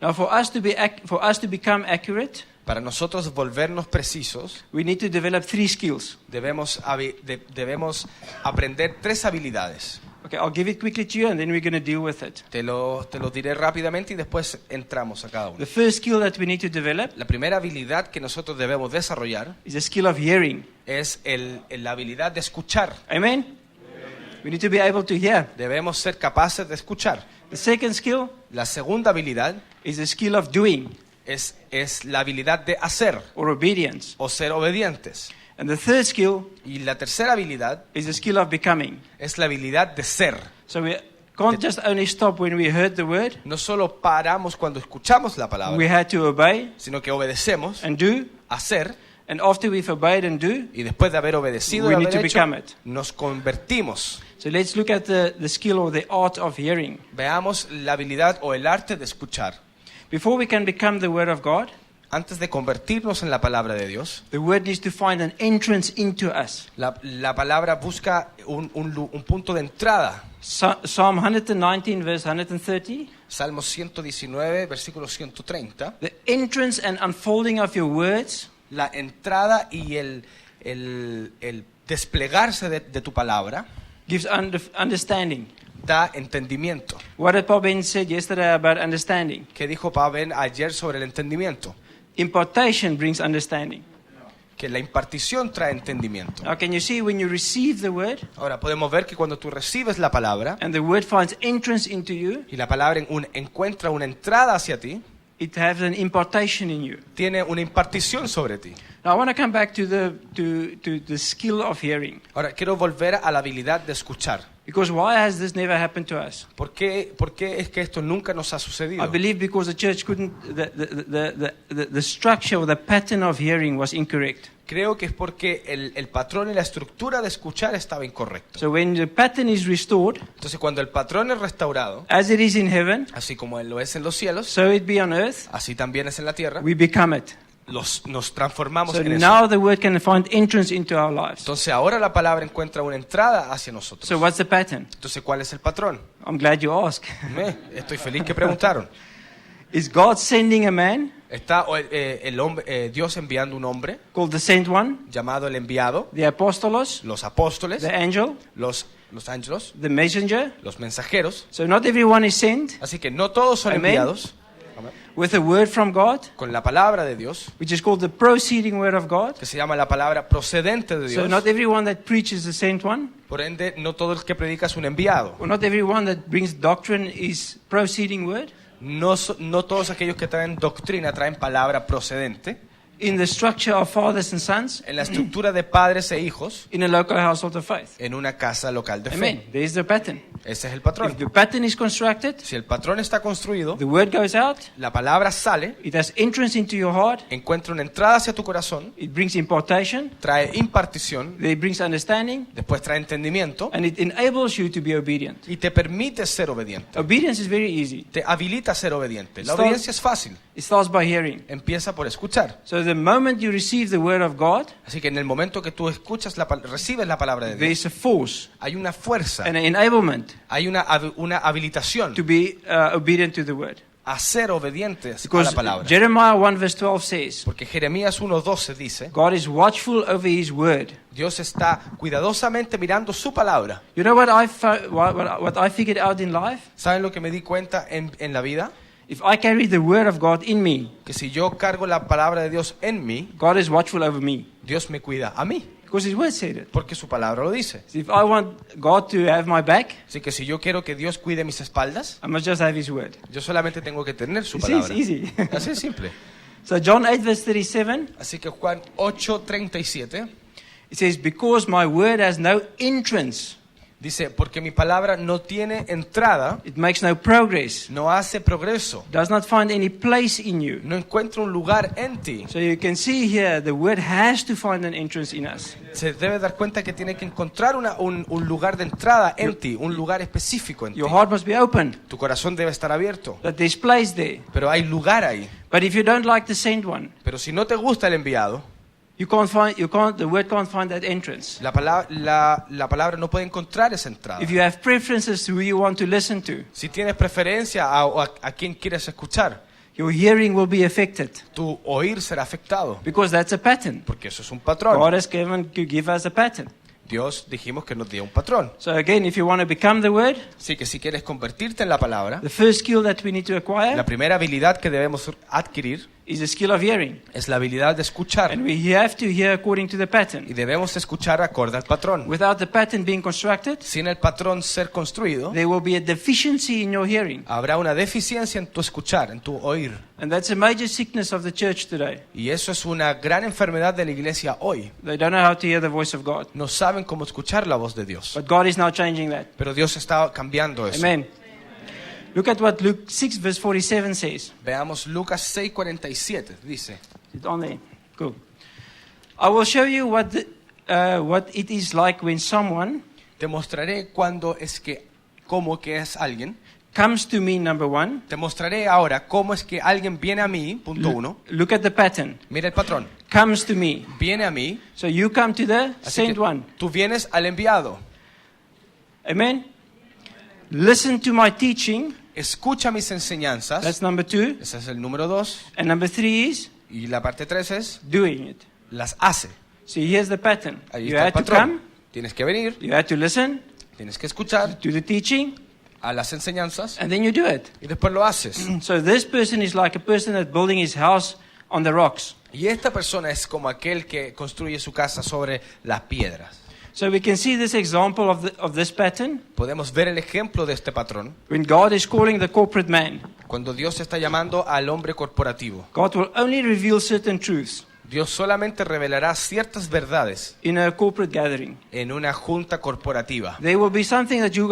Now, for us to become accurate, Para nosotros volvernos precisos, we need to develop 3 skills. debemos aprender 3 habilidades. Okay, I'll give it quickly to you, and then we're going to deal with it. Te lo diré rápidamente y después entramos a cada uno. The first skill that we need to develop La primera habilidad que nosotros debemos desarrollar is the skill of hearing. es la habilidad de escuchar. Amen? We need to be able to hear. Debemos ser capaces de escuchar. The second skill La segunda habilidad is the skill of doing es la habilidad de hacer or obedience. o ser obedientes. And the third skill Y la tercera habilidad is the skill of becoming. es la habilidad de ser. So we can't just only stop when we heard the word. No solo paramos cuando escuchamos la We palabra, had to obey sino que obedecemos, and do. hacer, And after we've obeyed and do, y después de haber obedecido We y need haber to hecho, become it. nos convertimos. so let's look at the skill or the art of hearing. Veamos la habilidad o el arte de escuchar. Before we can become the word of God, Antes de convertirnos en la palabra de Dios, the word needs to find an entrance into us. la palabra busca un punto de entrada. Psalm 119, verse 130. Salmo 119, versículo 130. The entrance and unfolding of your words La entrada y el desplegarse de tu palabra gives understanding. da entendimiento. What did Paul Ben said yesterday about understanding? ¿Qué dijo Pablo ayer sobre el entendimiento? Impartation brings understanding. Que la impartición trae entendimiento. Now, can you see when you receive the word Ahora podemos ver que cuando tú recibes la palabra and the word finds entrance into you, y la palabra encuentra una entrada hacia ti, it has an impartation in you. tiene una impartición sobre ti. Now, I want to come back to the skill of hearing. Ahora quiero volver a la habilidad de escuchar. Because why has this never happened to us? ¿Por qué es que esto nunca nos ha I sucedido? believe because the church couldn't, the structure or the pattern of hearing was incorrect. Creo que es porque el patrón y la estructura de escuchar estaba incorrecto. So when the pattern is restored, Entonces cuando el patrón es restaurado, as it is in heaven, así como él lo es en los cielos, so it be on earth, así también es en la tierra, we become it. nos transformamos So en eso. now the word can find entrance into our lives. Entonces ahora la palabra encuentra una entrada hacia nosotros. So what's the pattern? Entonces, ¿cuál es el patrón? I'm glad you asked. Estoy feliz que preguntaron. Is God sending a man Está Dios enviando un hombre called the sent one, llamado el enviado, the apostolos, los apóstoles, the angel, los ángeles, the messenger? los mensajeros. So not everyone is sent Así que no todos son Amén. enviados with a word from God, con la palabra de Dios, which is called the proceeding word of God. que se llama la palabra procedente de So Dios. not everyone that preaches the sent one, Por ende, no todo el que predica es un enviado. or not everyone that brings doctrine is proceeding word. No todos aquellos que traen doctrina traen palabra procedente. In the structure of fathers and sons, En la estructura de padres e hijos, in a local household of faith. en una casa local de Amen. fe. There's the pattern. Ese es el patrón. If the pattern is constructed, Si el patrón está construido, the word goes out, la palabra sale, it has entrance into your heart, encuentra una entrada hacia tu corazón, it brings impartation, trae impartición, it brings understanding, después trae entendimiento and it enables you to be obedient. y te permite ser obediente. Obedience is very easy. Te habilita a ser obediente. La Start- obediencia es fácil. It starts by hearing. Empieza por escuchar. So the moment you receive the word of God, Así que en el momento que tú escuchas recibes la palabra de there Dios, is a force hay una fuerza, and an enablement hay una habilitación to be obedient to the word. a ser obedientes a la Because palabra. Jeremiah 1 verse 12 says, Porque Jeremías 1:12 dice, God is watchful over his word. Dios está cuidadosamente mirando su palabra. You know what what I figured out in life? ¿Saben lo que me di cuenta en la vida? If I carry the word of God in me, Que si yo cargo la palabra de Dios en mí, God is watchful over me. Dios me cuida a mí, Because his word said it. porque su palabra lo dice. So if I want God to have my back, Así que si yo quiero que Dios cuide mis espaldas, I must just have his word. yo solamente tengo que tener su You see, palabra. it's easy. Así es simple. So John 8 verse 37, Así que Juan 8:37 it says, because my word has no entrance, dice, porque mi palabra no tiene entrada, it makes no progress, no hace progreso, does not find any place in you. no encuentra un lugar en ti. So you can see here, the word has to find an entrance in us. Se debe dar cuenta que tiene que encontrar un lugar de entrada en ti, un lugar específico en ti. Your heart must be open, Tu corazón debe estar abierto, that there's place there. pero hay lugar ahí. But if you don't like the sent one, Pero si no te gusta el enviado, the word can't find that entrance. la palabra no puede encontrar esa entrada. If you have preferences to who you want to listen to, Si tienes preferencia a quién quieres escuchar, your hearing will be affected tu oír será afectado, because that's a pattern. porque eso es un God patrón. has given to give us a pattern. Dios dijimos que nos dio un patrón. So again, if you want to become the word, Así que si quieres convertirte en la palabra, the first skill that we need to acquire la primera habilidad que debemos adquirir is the skill of hearing. es la habilidad de escuchar. And we have to hear according to the Y pattern. debemos escuchar acorde al patrón. Without the pattern being constructed, Sin el patrón ser construido, there will be a deficiency in your hearing. habrá una deficiencia en tu escuchar, en tu oír. And that's a major sickness of the church today. Y eso es una gran enfermedad de la iglesia hoy. They don't know how to hear the voice of God. No saben cómo escuchar la voz de Dios. But God is now changing that. Pero Dios está cambiando eso. Amen. Look at what Luke 6 verse 47 says. Veamos Lucas 6:47. Dice, Is it on there? Cool. I will show you what it is like when someone te mostraré cómo que es alguien. comes to me, number one. Te mostraré ahora cómo es que alguien viene a mí, punto 1. Look at the pattern. Mira el patrón. Comes to me. Viene a mí. So you come to the Así sent que one. tú vienes al enviado. Amen. Listen to my teaching. Escucha mis enseñanzas. That's number 2. Ese es el número 2. And number 3 is Y la parte 3 es, doing it. las hace. So here's the pattern. Ahí You está el had to patrón. come. Tienes que venir, You had to listen tienes que escuchar to the teaching. a las enseñanzas And then you do it. y después lo haces. So this person is like a person that's building his house on the rocks. Y esta persona es como aquel que construye su casa sobre las piedras. So we can see this example of this pattern Podemos ver el ejemplo de este patrón when God is calling the corporate man. cuando Dios está llamando al hombre corporativo. God will only reveal certain truths Dios solamente revelará ciertas verdades in a corporate gathering. en una junta corporativa. There will be something that you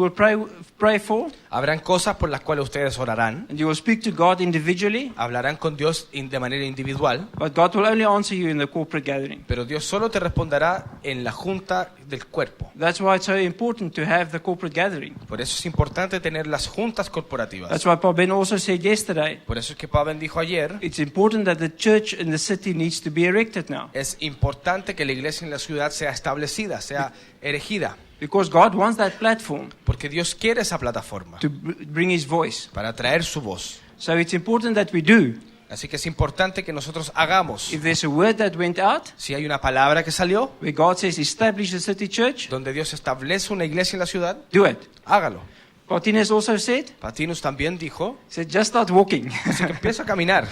will pray for, Habrán cosas por las cuales ustedes orarán, and you will speak to God individually, hablarán con Dios de manera individual, but God will only answer you in the corporate gathering. pero Dios solo te responderá en la junta del cuerpo. That's why it's so important to have the corporate gathering. Por eso es importante tener las juntas corporativas. That's why Paul Ben also said yesterday, Por eso es que Pablo dijo ayer, it's important that the church in the city needs to be erected now, es importante que la iglesia en la ciudad sea establecida, sea erigida, because God wants that platform porque Dios quiere esa plataforma to bring His voice. para traer su voz. So it's important that we do. Así que es importante que nosotros hagamos. If there's a word that went out, Si hay una palabra que salió, where God says establish a city church, donde Dios establece una iglesia en la ciudad, do it. hágalo. Martinez also said, Patinus también dijo, just start walking. así que empieza a caminar,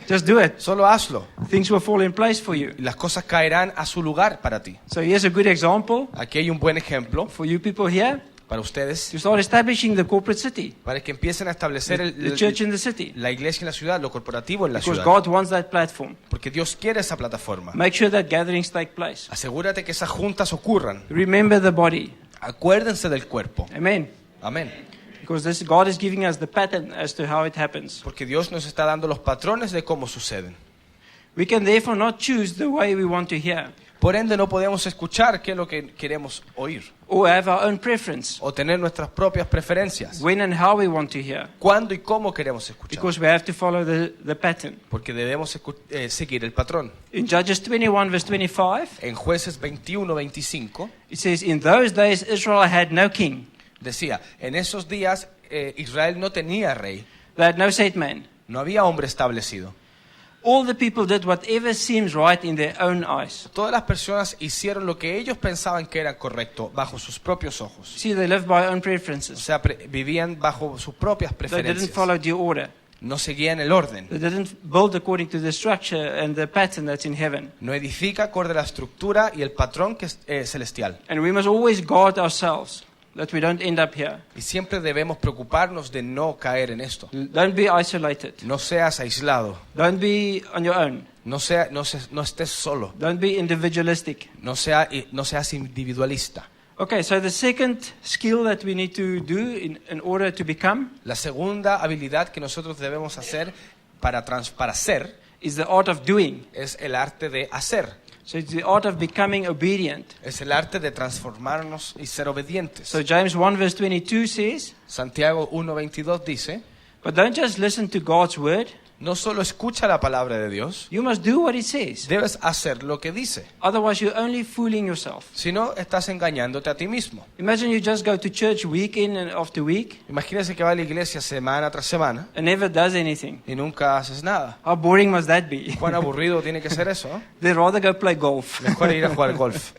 Just do it. solo hazlo Things will fall in place for you. y las cosas caerán a su lugar para ti. So here's a good example Aquí hay un buen ejemplo for you people here para ustedes, to start establishing the corporate city, para que empiecen a establecer the church in the city, la iglesia en la ciudad, lo corporativo en la because ciudad, God wants that platform. porque Dios quiere esa plataforma. Make sure that gatherings take place. Asegúrate que esas juntas ocurran. Remember the body. Acuérdense del cuerpo. Amen. Amén. Because God is giving us the pattern as to how it happens. Porque Dios nos está dando los patrones de cómo suceden. We can therefore not choose the way we want to hear Por ende, no podemos escuchar qué es lo que queremos oír or have our own preference o tener nuestras propias preferencias. when and how we want to hear, ¿Cuándo y cómo queremos escuchar? because we have to follow the pattern. Porque debemos seguir el patrón. In Judges 21 verse 25, En Jueces 21:25 it says, in those days Israel had no king, decía, en esos días Israel no tenía rey, they had no set man. no había hombre establecido. All the people did whatever seems right in their own eyes. Todas las personas hicieron lo que ellos pensaban que era correcto bajo sus propios ojos. See, they lived by own O preferences. sea, vivían bajo sus propias They didn't preferencias. follow due order. No seguían el orden. They didn't build according to the structure and the pattern that's in heaven. No edifica acorde a la estructura y el patrón que es celestial. And we must always guard ourselves that we don't end up here. Y siempre debemos preocuparnos de no caer en esto. Don't be isolated. No seas aislado. Don't be on your own. No estés solo. Don't be individualistic. No seas individualista. Okay, so the second skill that we need to do in order to become La segunda habilidad que nosotros debemos hacer para ser is the art of doing. es el arte de hacer. So it's the art of becoming obedient. Es el arte de transformarnos y ser obedientes. So James 1 verse 22 says, Santiago 1:22 dice, but don't just listen to God's word, no solo escucha la palabra de Dios, You must do what it says. debes hacer lo que dice. Otherwise, you're only fooling yourself. Si no, estás engañándote a ti mismo. Imagine you just go to church week in and after week Imagínese que va a la iglesia semana tras semana and never does anything. y nunca haces nada. How boring must that be? Cuán aburrido tiene que ser eso, ¿no? They'd rather go play golf. Mejor ir a jugar golf.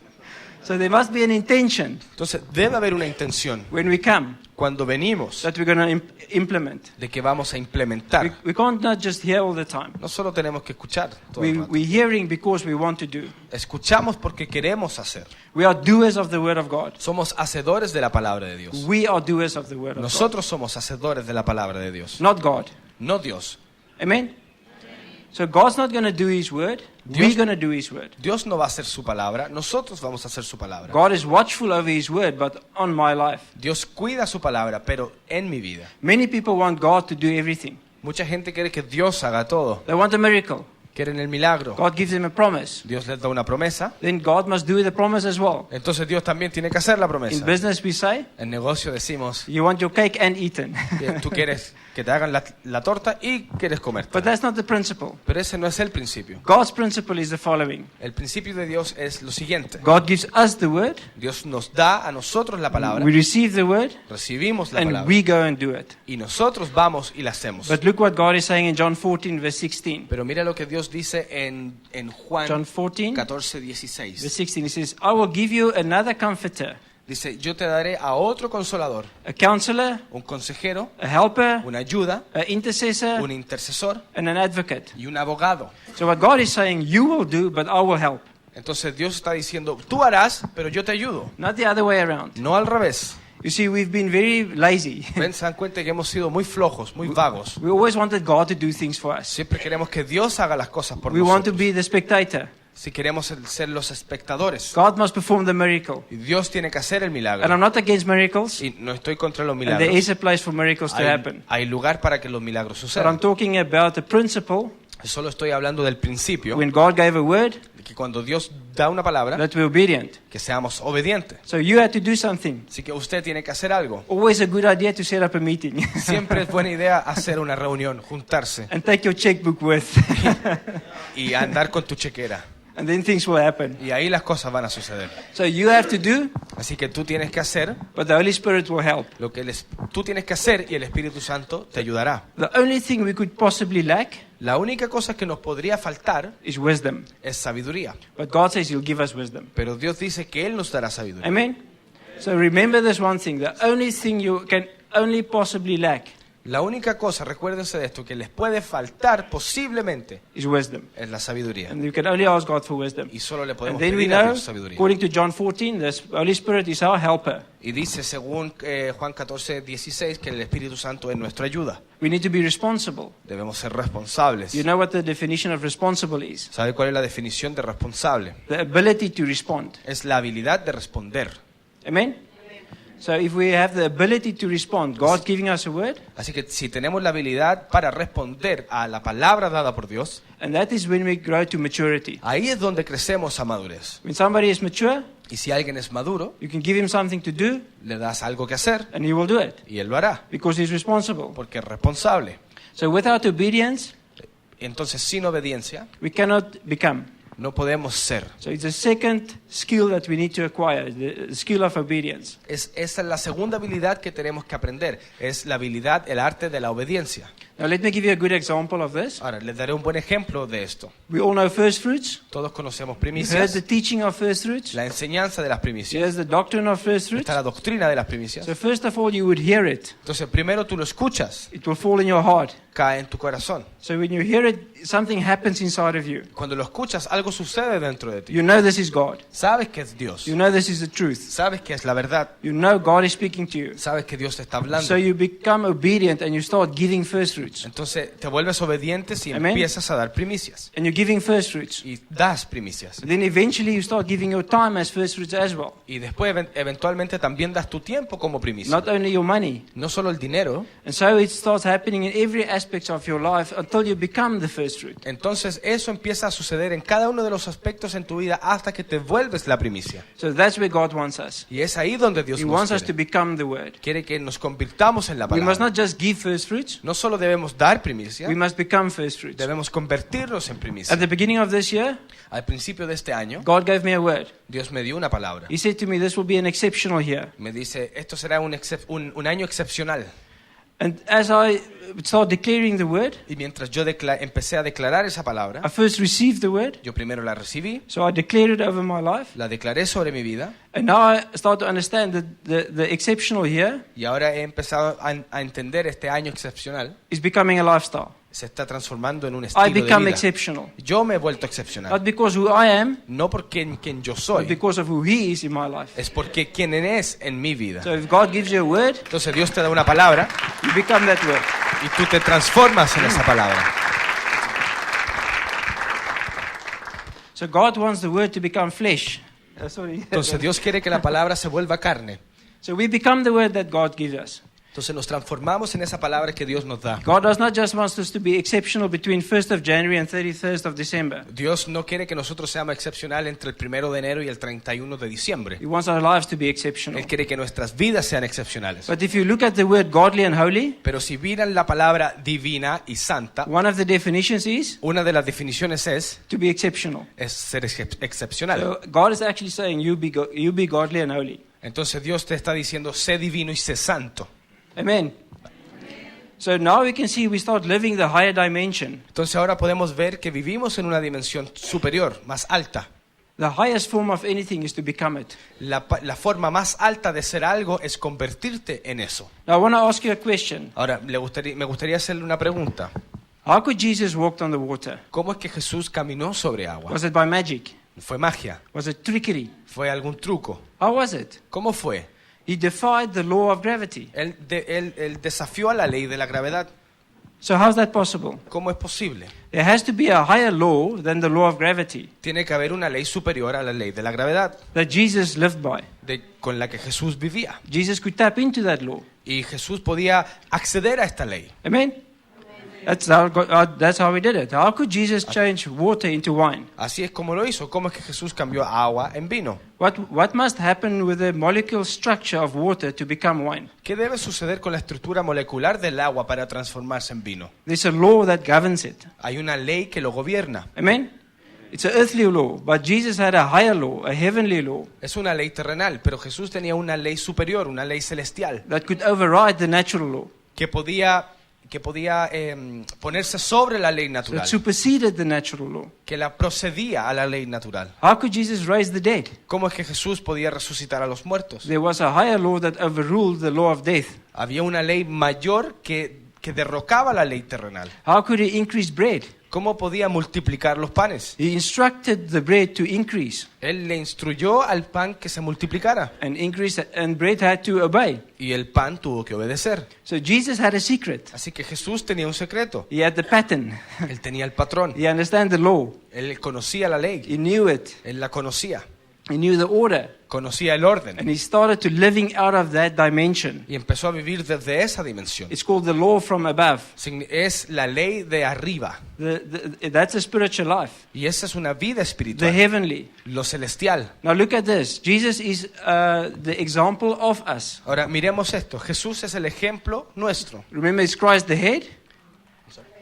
So there must be an intention Entonces, debe haber una intención when we come cuando venimos that we're going to implement. de que vamos a implementar. We can't not just hear all the time. No solo tenemos que escuchar todo el rato. We're hearing because we want to do. Escuchamos porque queremos hacer. We are doers of the Word of God. Somos hacedores de la palabra de Dios. We are doers of the Word of God. Nosotros somos hacedores de la palabra de Dios, Not God. no Dios. Amen? So God's not going to do His Word. We're going to do His Word. Dios no va a hacer su palabra, nosotros vamos a hacer su palabra. God is watchful over His Word, but on my life. Dios cuida su palabra, pero en mi vida. Many people want God to do everything. Mucha gente quiere que Dios haga todo. They want a miracle. Quieren el milagro. God gives them a promise. Dios les da una promesa. Then God must do the promise as well. Entonces Dios también tiene que hacer la In promesa. business we say, En negocio decimos you want your cake and eaten. que tú quieres que te hagan la torta y quieres comer. But that's not the principle. Pero ese no es el principio. God's principle is the following. El principio de Dios es lo siguiente. God gives us the Word. Dios nos da a nosotros la palabra, We receive the Word. recibimos la And palabra we go and do it. y nosotros vamos y la hacemos. But look what God is saying in John 14, verse 16. Pero mira lo que Dios dice en John Juan 14, 14, verse 16. 16. He says, I will give you another comforter, Dice, yo te daré a otro consolador, a counselor, un consejero, a helper, una ayuda, an intercessor, un intercesor and an advocate. y un abogado. So what God is saying, you will do, but I will help. Entonces Dios está diciendo, tú harás, pero yo te ayudo. Not the other way around. No al revés. You see, we've been very lazy. Ven, se dan cuenta que hemos sido muy flojos, muy vagos. We always wanted God to do things for us. Siempre queremos que Dios haga las cosas por We want to nosotros. be the spectator. Si queremos ser los espectadores. God must perform the miracle. Y Dios tiene que hacer el And I'm milagro. not against miracles. Y no estoy contra los And there milagros. is a place for miracles to happen. Hay lugar para que los milagros But I'm sucedan. talking about the principle Solo estoy hablando del principio, when God gave a word, de que cuando Dios da una palabra, that we're obedient. que seamos obedientes. So you had to do something. Así que usted tiene que hacer algo. Always a good idea to set up a meeting. Siempre es buena idea hacer una reunión, juntarse And take your checkbook with. y andar con tu chequera. And then things will happen. Y ahí las cosas van a suceder. So you have to do, Así que tú tienes que hacer but the Holy Spirit will help. lo que tú tienes que hacer y el Espíritu Santo te ayudará. The only thing we could possibly lack La única cosa que nos podría faltar is wisdom. es sabiduría. But God says He'll give us wisdom. Pero Dios dice que Él nos dará sabiduría. Amen? So remember this one thing. The only thing you can only possibly lack La única cosa, recuérdense de esto, que les puede faltar posiblemente is wisdom. es la sabiduría. And you can only ask God for wisdom. Y solo le And podemos then we pedir a know, Dios sabiduría. according to John 14, the Holy Spirit is our helper. Y dice según Juan 14, 16 que el Espíritu Santo es nuestra ayuda. We need to be responsible. Debemos ser responsables. You know what the definition of responsible is? ¿Sabe cuál es la definición de responsable? The ability to respond. Es la habilidad de responder. Amen? So if we have the ability to respond, God's giving us a word, Así que si tenemos la habilidad para responder a la palabra dada por Dios, and that is when we grow to maturity. ahí es donde crecemos a madurez. When somebody is mature, Y si alguien es maduro, you can give him something to do, le das algo que hacer and he will do it, y él lo hará, because he's responsible. porque es responsable. So without obedience, Entonces, sin obediencia, we cannot become. no podemos ser. So it's the second skill that we need to acquire, the skill of obedience. Esa es la segunda habilidad que tenemos que aprender. Es la habilidad, el arte de la obediencia. Now let me give you a good example of this. Ahora, les daré un buen ejemplo de esto. We all know first fruits. Todos conocemos You've heard primicias, the teaching of first fruits. la enseñanza de las primicias, Here's the doctrine of first fruits. está la doctrina de las primicias. So first of all, you would hear it. Entonces, primero tú lo escuchas, It will fall in your heart. cae en tu corazón. So when you hear it, something happens inside of you. Cuando lo escuchas, algo sucede dentro de ti. You know this is God. Sabes que es Dios, You know this is the truth. sabes que es la verdad, You know God is speaking to you. sabes que Dios te está hablando. So you become obedient and you start giving first fruits. Entonces te vuelves obediente y Amén. empiezas a dar primicias. And you're giving first fruits. Y das primicias. Then eventually you start giving your time as first fruits as well. Y después eventualmente también das tu tiempo como primicia. Not only your money. No solo el dinero. And so it starts happening in every aspect of your life until you become the first fruit. Entonces eso empieza a suceder en cada uno de los aspectos en tu vida hasta que te vuelves la primicia. So that's where God wants us. Y es ahí donde Dios He nos wants us to quiere. become the Word. Quiere que nos convirtamos en la We must palabra. not just give first fruits, No solo debemos dar primicia, we must become first fruits. debemos convertirnos en primicia. At the beginning of this year, Al principio de este año, God gave me a word. Dios me dio una palabra. He said to me, this will be an exceptional year. Me dice, esto será un año excepcional. And as I started declaring the word, Y mientras yo empecé a declarar esa palabra, I first received the word, yo primero la recibí, so I declared it over my life. la declaré sobre mi vida, And now I start to understand that the exceptional year y ahora he empezado a entender este año excepcional. is becoming a lifestyle. Se está transformando en un I estilo de become vida. exceptional. Yo me he vuelto excepcional. Not because who I am, No por quien yo but soy, because of who He is in my life. es porque quien es en mi vida. So if God gives you a word, Entonces Dios te da una palabra you become that word. y tú te transformas en esa palabra. So God wants the word to become flesh. Sorry. Entonces Dios quiere que la palabra se vuelva carne. So we become the word that God gives us. Entonces nos transformamos en esa palabra que Dios nos da. God does not just want us to be exceptional between 1st of January and 31st of December. Dios no quiere que nosotros seamos excepcionales entre el 1 de enero y el 31 de diciembre. He wants our lives to be exceptional. Él quiere que nuestras vidas sean excepcionales. But if you look at the word godly and holy, Pero si miran la palabra divina y santa, one of the definitions is una de las definiciones es to be exceptional. ser excepcional. So God is actually saying you be godly and holy. Entonces Dios te está diciendo, sé divino y sé santo. Amen. So now we can see we start living the higher dimension. Entonces ahora podemos ver que vivimos en una dimensión superior, más alta. The highest form of anything is to become it. La forma más alta de ser algo es convertirte en eso. Now I want to ask you a question. Ahora, me gustaría hacerle una pregunta. How could Jesus walk on the water? ¿Cómo es que Jesús caminó sobre agua? Was it by magic? ¿Fue magia? Was it trickery? ¿Fue algún truco? How was it? ¿Cómo fue? He defied the law of gravity. Él desafió a la ley de la gravedad. So how's that possible? ¿Cómo es posible? There has to be a higher law than the law of gravity Tiene que haber una ley superior a la ley de la gravedad that Jesus lived by. con la que Jesús vivía. Jesus could tap into that law. Y Jesús podía acceder a esta ley. Amen? That's how he did it. How could Jesus change water into wine? Así es como lo hizo. ¿Cómo es que Jesús cambió agua en vino? What must happen with the molecule structure of water to become wine? ¿Qué debe suceder con la estructura molecular del agua para transformarse en vino? There's a law that governs it. Hay una ley que lo gobierna. Amen? It's an earthly law, but Jesus had a higher law, a heavenly law, Es una ley terrenal, pero Jesús tenía una ley superior, una ley celestial, that could override the natural law. que podía ponerse sobre la ley That natural, superseded the natural law. que la procedía a la ley natural. How could Jesus raise the dead? ¿Cómo es que Jesús podía resucitar a los muertos? There was a higher law that overruled the law of death. Había una ley mayor que derrocaba la ley terrenal. How could he increase bread? ¿Cómo podía multiplicar los panes? He instructed the bread to increase, Él le instruyó al pan que se multiplicara and bread had to obey. y el pan tuvo que obedecer. So Jesus had a secret. Así que Jesús tenía un secreto. He had the pattern. Él tenía el patrón. He understood the law. Él conocía la ley. He knew it. Él la conocía. He knew the order. Conocía el orden. And he started to living out of that dimension. Y empezó a vivir desde esa dimensión. It's called the law from above. Es la ley de arriba. That's a spiritual life. Y esa es una vida The espiritual. heavenly. Lo celestial. Now look at this. Jesus is the example of us. Ahora miremos esto. Jesús es el ejemplo nuestro. Remember, is Christ the head?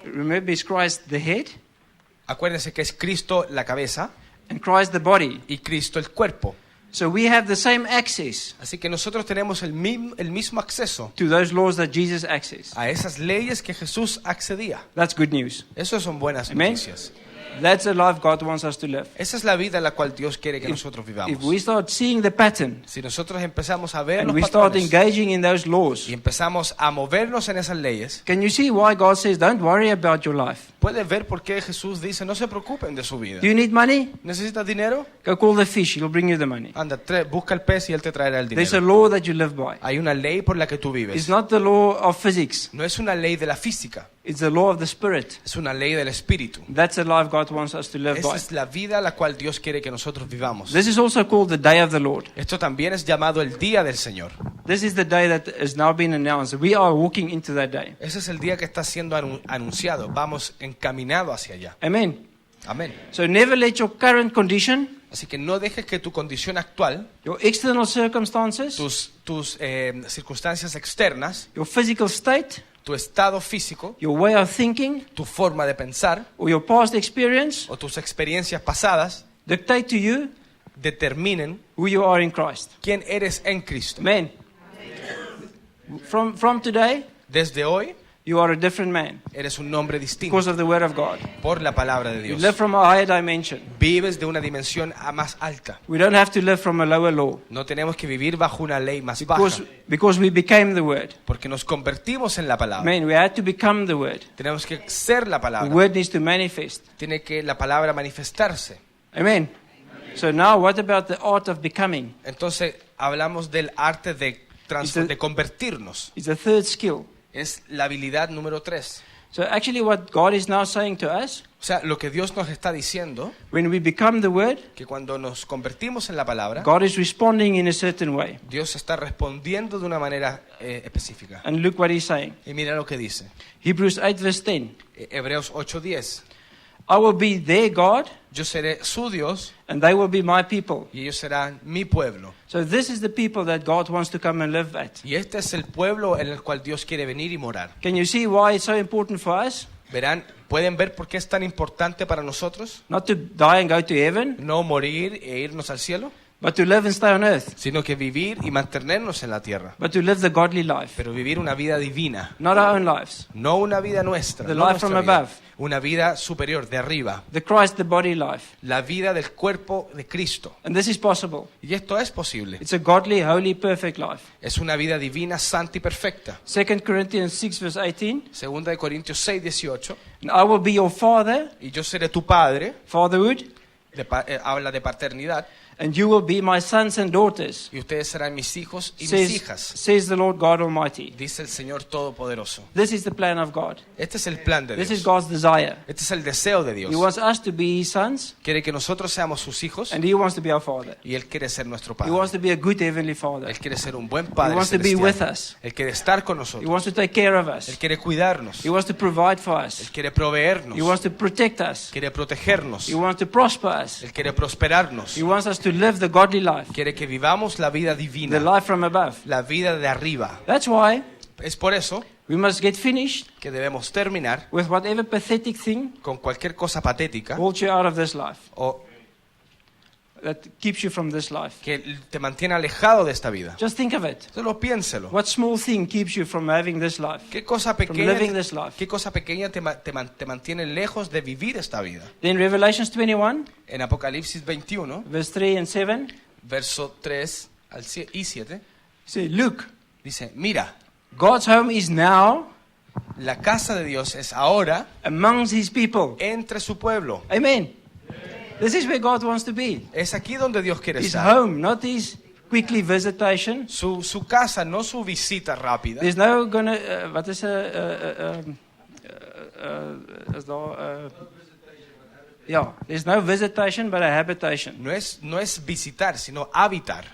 Remember, is Christ the head? Acuérdense que es Cristo la cabeza And Christ the body. y Cristo el cuerpo. So we have the same access Así que nosotros tenemos el mismo acceso to those laws that Jesus accessed. a esas leyes que Jesús accedía. That's good news. Eso son buenas Amen. noticias. That's the life God wants us to live. Esa es la vida en la cual Dios quiere que nosotros If vivamos. we start seeing the pattern Si nosotros empezamos a ver and los we start patrones engaging in those laws, y empezamos a movernos en esas leyes, can you see why God says, don't worry about your life? puedes ver por qué Jesús dice, no se preocupen de su vida. Do you need money? ¿Necesitas dinero? Go call the fish, he'll bring you the money. Anda, busca el pez y él te traerá el There's a dinero. law that you live by. Hay una ley por la que tú It's vives. not the law of physics, No es una ley de la física, it's the law of the Spirit. es una ley del espíritu. That's the life God wants us to live Esa by. es la vida a la cual Dios quiere que nosotros vivamos. This is also called the day of the Lord. Esto también es llamado el día del Señor. This is the day that has now been announced. We are walking into that day. Ese es el día que está siendo anunciado. Vamos encaminados hacia allá. Amen. Amén. So never let your current condition, Así que no dejes que tu condición actual, your external circumstances, tus circunstancias externas, your physical state, tu estado físico, your way of thinking, tu forma de pensar or your past experience o tus experiencias pasadas dictate to you determinen who you are in Christ. quién eres en Cristo. Amen. From today, Desde hoy you are a different man eres un hombre distinto because of the Word of God. por la palabra de You Dios. live from a higher dimension. Vives de una dimensión más alta. We don't have to live from a lower law No tenemos que vivir bajo una ley más baja, because we became the Word. porque nos convertimos en la palabra. Amen. We had to become the Word. Tenemos que ser la The palabra. Word needs to manifest. Tiene que la palabra manifestarse. Amen. So now, what about the art of becoming? Entonces hablamos del arte de convertirnos. It's the third skill. Es la habilidad número 3. So actually, what God is now saying to us, O sea, lo que Dios nos está diciendo, when we become the Word, que cuando nos convertimos en la palabra, God is responding in a certain way. Dios está respondiendo de una manera específica. And look what He's saying. Y mira lo que dice. Hebrews 8 verse 10. Hebreos 8:10. I will be their God, Yo seré su Dios and they will be my people. y ellos serán mi pueblo. So this is the people that God wants to come and live at. Y este es el pueblo en el cual Dios quiere venir y morar. Can you see why it's so important for us? Verán, ¿pueden ver por qué es tan importante para nosotros Not to die and go to heaven, no morir e irnos al cielo? but to live and stay on earth. Sino que vivir y mantenernos en la tierra. But to live the godly life. Pero vivir una vida divina. Not our own lives. No una vida nuestra. The no life nuestra from vida. above. Una vida superior, de arriba. The Christ, the body life. La vida del cuerpo de Cristo. And this is possible. Y esto es posible. It's a godly, holy, perfect life. Es una vida divina, santa y perfecta. 2 Corinthians 6 verse 18. Segunda de Corintios 6:18. And I will be your father, Y yo seré tu padre. fatherhood, Habla de paternidad. and you will be my sons and daughters, Y ustedes serán mis hijos y mis says, hijas. says the Lord God Almighty. Dice el Señor Todopoderoso. This is the plan of God. Este es el plan de This is Dios. God's desire. Este es el deseo de Dios. He wants us to be His sons, Quiere que nosotros seamos sus hijos and He wants to be our Father. y Él quiere ser nuestro He Padre. wants to be a good heavenly Father. Él quiere ser un buen He Padre wants to be with celestial. us. Él quiere estar con He nosotros. wants to take care of Él us. quiere cuidarnos. He wants to provide for Él us. quiere proveernos. He wants to protect us. Quiere protegernos. He wants to prosper us. Él quiere prosperarnos. He wants us to live the godly life, Quiere que vivamos la vida the divina, life from above. la vida de arriba. That's why Es por eso we must get finished que debemos terminar with whatever pathetic thing con cualquier cosa patética holds you out of this life, o that keeps you from this life. que te mantiene alejado de esta vida. Just think of it. Solo piénselo. What small thing keeps you from having this life, ¿Qué cosa from living pequeña, this life? qué cosa pequeña te mantiene lejos de vivir esta vida? Then Revelations 21, En Apocalipsis 21, verse 3 and 7, verso 3 y 7, say, look, dice, mira, God's home is now la casa de Dios es ahora amongst His people. entre su pueblo. Amen. This is where God wants to be. Es aquí donde Dios quiere His estar. home, not His quickly visitation. Su casa, no su visita rápida. There's no gonna, what is is there, yeah, there's no visitation but a habitation. No es visitar, sino habitar.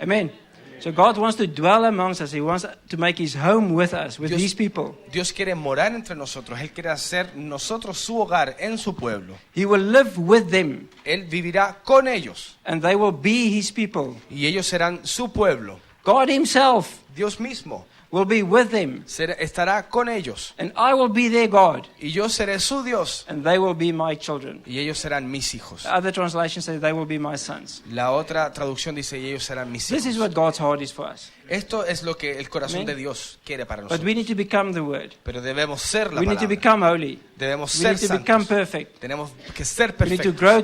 Amen. So God wants to dwell amongst us. He wants to make His home with us, with Dios- His people. Dios quiere morar entre nosotros. Él quiere hacer nosotros su hogar en su pueblo. He will live with them, Él vivirá con ellos and they will be His people. y ellos serán su pueblo. God Himself Dios mismo will be with them, estará con ellos and I will be their God, y yo seré su Dios and they will be my children. y ellos serán mis hijos. Other translations say they will be my sons. La otra traducción dice y ellos serán mis This is hijos. what God's heart is for us. Esto es lo que el corazón Amen. de Dios quiere para But nosotros. we need to become the Word. Pero debemos ser la We need to palabra. become holy. Debemos We ser need to become santos. perfect. Tenemos que ser We need to perfectos. grow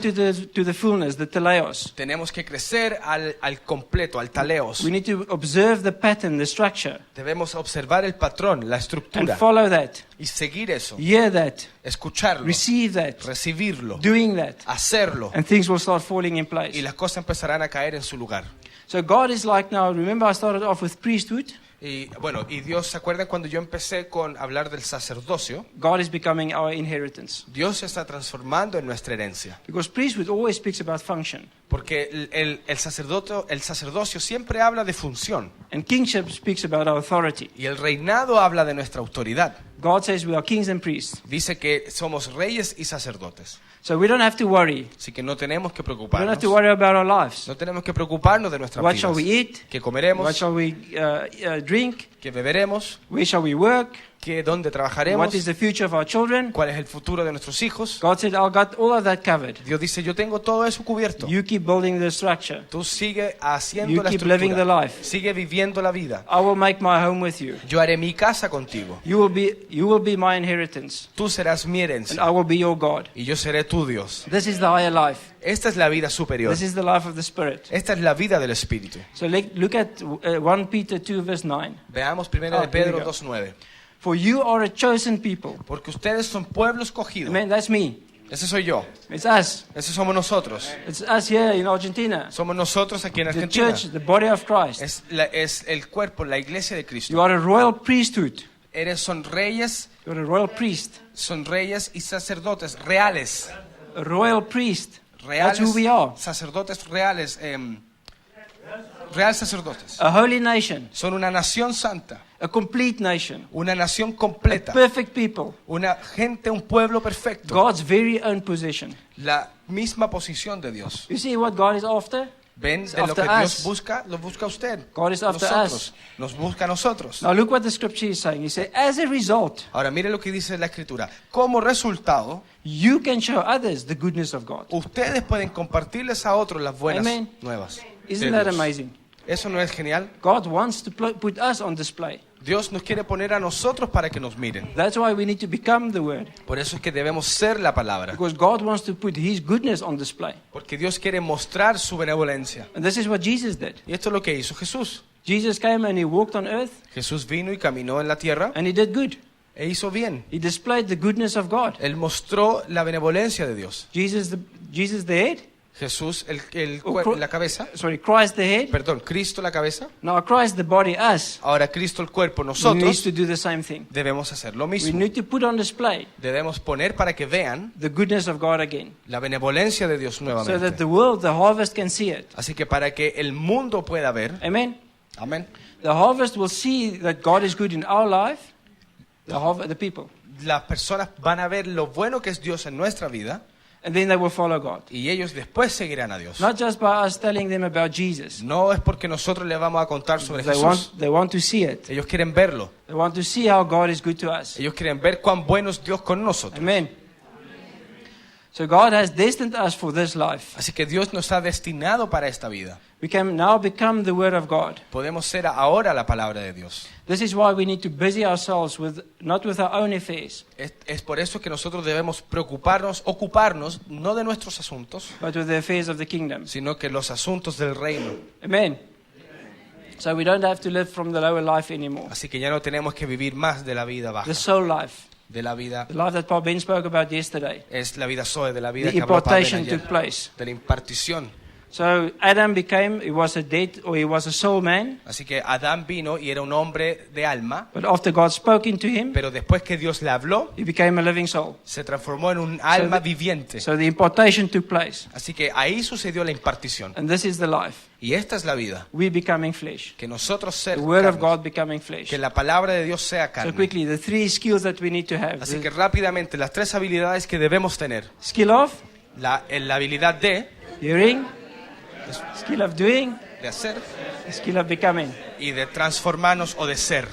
to the fullness, the teleos. Tenemos que crecer al completo, al taleos. We need to observe the pattern, the structure, Debemos observar el patrón, la and estructura follow that. y seguir eso, Hear that. escucharlo, Receive that. recibirlo, Doing that. hacerlo And things will start falling in y place. las cosas empezarán a caer en su lugar. So God is like now, remember I started off with priesthood? Y bueno, y Dios, ¿se acuerdan cuando yo empecé con hablar del sacerdocio? God is becoming our inheritance. Dios se está transformando en nuestra herencia. Because priesthood always speaks about function. Porque el sacerdocio siempre habla de función And kingship speaks about our authority. y el reinado habla de nuestra autoridad. God says we are kings and priests. Dice que somos reyes y sacerdotes. So we don't have to worry. Así que no tenemos que We don't preocuparnos. have to worry about our lives. No tenemos que preocuparnos de nuestras What shall we vidas. eat? ¿Qué What comeremos? shall we drink? ¿Qué beberemos? Where shall we work? dónde trabajaremos, what is the future of our children. cuál es el futuro de nuestros hijos. God said, I got all of that covered. Dios dice, yo tengo todo eso cubierto. You keep building the structure. Tú sigue haciendo You la keep living the estructura. life. Sigue viviendo la vida. I will make my home with you. Yo haré mi casa contigo. You will be my inheritance, Tú serás mi and herencia I will be your God. y yo seré tu Dios. This is the higher life. Esta es la vida superior. This is the life of the Spirit. Esta es la vida del Espíritu. So look at 1 Peter 2 verse 9. Veamos primero Ah, de Pedro here we go. 2:9. For you are a chosen people. Porque ustedes son pueblo escogido. Amen. That's me. Ese soy yo. It's us. Ese somos nosotros. It's us here in Argentina. Somos nosotros aquí en The Argentina. church, the body of Christ. Es el cuerpo, la iglesia de You Cristo. are a royal priesthood. Son reyes You're a royal priest. y sacerdotes reales. A royal priest. That's Reales, who we are. sacerdotes reales. Real sacerdotes. A holy nation. Son una nación santa. A complete nation. Una nación A completa. perfect people. Una gente, un pueblo perfecto. God's very own possession. La misma posición de Dios. You see what God is after? ¿Ven It's de lo after que Dios us. busca? Lo busca usted. God is after Nosotros. us. Nos busca a nosotros. Now look what the scripture is saying. He said, as a result, Ahora mire lo que dice la Escritura. Como resultado, you can show others the goodness of God. ustedes pueden compartirles a otros las buenas Amen. nuevas. Isn't de that Dios. amazing? ¿Eso no es genial? God wants to put us on display. Dios nos quiere poner a nosotros para que nos miren. That's why we need to become the Word. Por eso es que debemos ser la palabra. Because God wants to put His goodness on display. Porque Dios quiere mostrar su benevolencia. And this is what Jesus did. Y esto es lo que hizo Jesús. Jesus came and He walked on earth Jesús vino y caminó en la tierra and He did good. e hizo bien. He displayed the goodness of God. Él mostró la benevolencia de Dios. Jesus the head. Jesús, Oh, la cabeza. Sorry, Christ the head. Perdón, Cristo la cabeza. Now Christ the body, us. Ahora Cristo el cuerpo, We need nosotros to do the same thing. debemos hacer lo We mismo. need to put on display Debemos poner para que vean the goodness of God again. la benevolencia de Dios So that nuevamente. the world, the harvest can see it. Así que para que el mundo pueda ver, Amen. amén, The harvest will see that God is good in our life. The people. las personas van a ver lo bueno que es Dios en nuestra vida And then they will follow God. y ellos después seguirán a Dios. Not just by us telling them about Jesus. No es porque nosotros les vamos a contar sobre They Jesús. want to see it. Ellos quieren verlo. They want to see how God is good to us. Ellos quieren ver cuán bueno es Dios con nosotros. Amen. So God has destined us for this life. Así que Dios nos ha destinado para esta vida. We can now become the Word of God. Podemos ser ahora la palabra de Dios. This is why we need to busy ourselves not with our own affairs, Es por eso que nosotros debemos preocuparnos, ocuparnos, no de nuestros asuntos, but with the affairs of the kingdom. sino que los asuntos del reino. Amen. So we don't have to live from the lower life anymore. Así que ya no tenemos que vivir más de la vida baja, The soul life. de la vida, The life that Paul Ben spoke about yesterday. es la vida Zoe, de la vida The que habló Pablo impartation ayer, took place. de la impartición. So Adam he was a soul man, Así que Adán vino y era un hombre de alma, but after God spoke into him, pero después que Dios le habló, he became a living soul. se transformó en un alma viviente. So the impartation took place. Así que ahí sucedió la impartición. And this is the life. Y esta es la vida, We becoming flesh. que nosotros The ser word of carne, God becoming flesh. que la palabra de Dios sea So carne. quickly, the three skills that we need to have. Así The que rápidamente, las tres habilidades que debemos tener. skill of La habilidad hearing, skill of doing, de hacer skill of becoming. y de transformarnos o de ser.